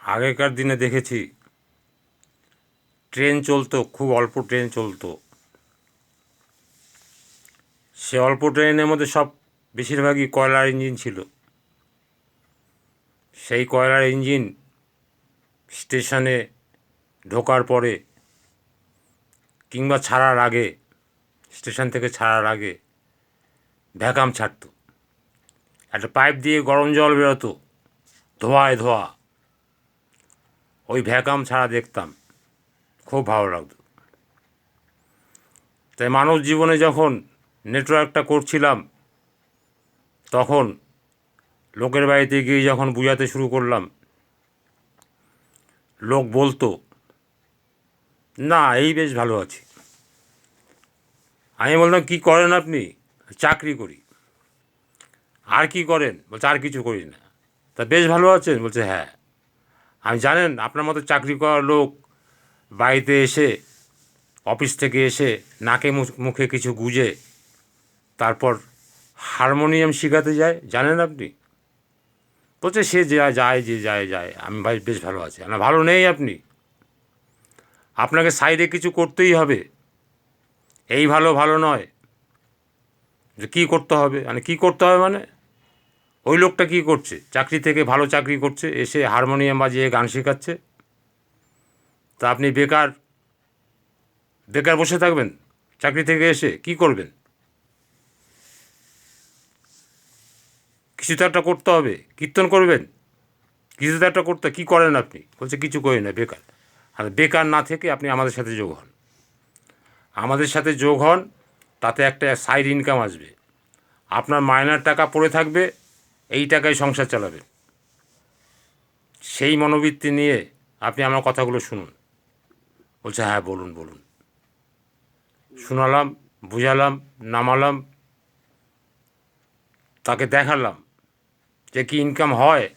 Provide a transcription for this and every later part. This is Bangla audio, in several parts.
আগেকার দিনে দেখেছি ট্রেন চলতো, খুব অল্প ট্রেন চলতো। সে অল্প ট্রেনের মধ্যে সব বেশিরভাগই কয়লার ইঞ্জিন ছিল। সেই কয়লার ইঞ্জিন স্টেশনে ঢোকার পরে কিংবা ছাড়ার আগে, স্টেশন থেকে ছাড়ার আগে ভ্যাকাম ছাড়ত। একটা পাইপ দিয়ে গরম জল বেরোতো, ধোঁয়ায় ধোয়া। ওই ভ্যাকাম ছাড়া দেখতাম, খুব ভালো লাগতো। তাই মানব জীবনে যখন নেটওয়ার্কটা করছিলাম, তখন লোকের বাড়িতে গিয়ে যখন বুঝাতে শুরু করলাম, লোক বলতো, না এই বেশ ভালো আছি। আমি বললাম, কী করেন আপনি? চাকরি করি। আর কি করেন? বলছে, আর কিছু করি না। তা বেশ ভালো আছেন? বলছে, হ্যাঁ। আমি, জানেন, আপনার মতো চাকরি করা লোক বাড়িতে এসে, অফিস থেকে এসে নাকে মুখে কিছু গুঁজে তারপর হারমোনিয়াম শেখাতে যায়, জানেন আপনি? বলছে, সে যায় যে যায়। আমি ভাই বেশ ভালো আছি। না, ভালো নেই আপনি। আপনাকে সাইডে কিছু করতেই হবে। এই ভালো ভালো নয়। যে কী করতে হবে, মানে কী করতে হবে মানে? ওই লোকটা কী করছে? চাকরি থেকে ভালো চাকরি করছে, এসে হারমোনিয়াম বাজিয়ে গান শেখাচ্ছে। তা আপনি বেকার বেকার বসে থাকবেন? চাকরি থেকে এসে কী করবেন? কিছু তো একটা করতে হবে। কীর্তন করবেন? কিছু তো একটা করতে। কী করেন আপনি? বলছে, কিছু করি না, বেকার। আর বেকার না থেকে আপনি আমাদের সাথে যোগ হন। আমাদের সাথে যোগ হন, তাতে একটা সাইড ইনকাম আসবে। আপনার মাইনার টাকা পড়ে থাকবে, এই টাকায় সংসার চালাবেন। সেই মনোবৃত্তি নিয়ে আপনি আমার কথাগুলো শুনুন। বলছে, হ্যাঁ বলুন বলুন। শোনালাম, বুঝালাম, নামালাম, তাকে দেখালাম যে কি ইনকাম হয়।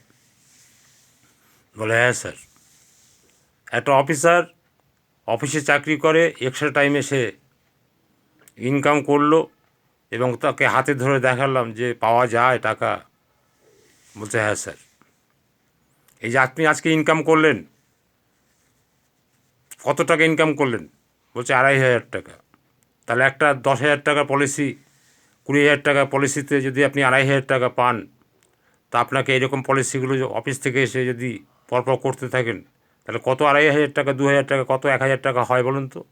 বলে, হ্যাঁ স্যার। একটা অফিসার অফিসে চাকরি করে, এক্সট্রা টাইমে সে ইনকাম করলো এবং তাকে হাতে ধরে দেখালাম যে পাওয়া যায় টাকা। বলছে, হ্যাঁ স্যার। এই যে আপনি আজকে ইনকাম করলেন, কত টাকা ইনকাম করলেন? বলছে, 2,500 টাকা। তাহলে একটা 10,000 টাকা পলিসি, 20,000 টাকা পলিসিতে যদি আপনি 2,500 টাকা পান, তা আপনাকে এরকম পলিসিগুলো অফিস থেকে এসে যদি পরপর করতে থাকেন, তাহলে কত 2,500 টাকা, 2,000 টাকা, কত 1,000 টাকা হয় বলুন তো?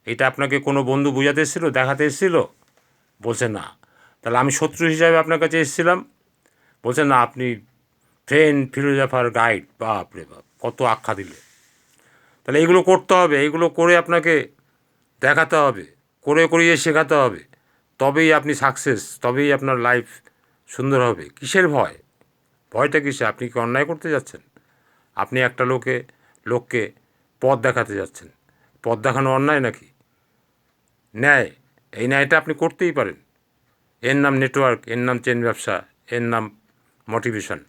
এটা আপনাকে কোনো বন্ধু বোঝাতে এসেছিলো, দেখাতে এসেছিলো? বলছে, না। তাহলে আমি শত্রু হিসাবে আপনার কাছে এসেছিলাম? বলছে, না, আপনি ফ্রেন্ড, ফিলোজফার, গাইড। বাপ রে বাপ, কত আখ্যা দিলে! তাহলে এইগুলো করতে হবে, এইগুলো করে আপনাকে দেখাতে হবে, করে করিয়ে শেখাতে হবে। তবেই আপনি সাকসেস, তবেই আপনার লাইফ সুন্দর হবে। কিসের ভয়? ভয়টা কিসে? আপনি কি অন্যায় করতে যাচ্ছেন? আপনি একটা লোককে পথ দেখাতে যাচ্ছেন। পথ দেখানো অন্যায় নাকি? ন্যায়। এই ন্যায়টা আপনি করতেই পারেন। এর নাম নেটওয়ার্ক, এর নাম চেন ব্যবসা, এর নাম মোটিভেশন।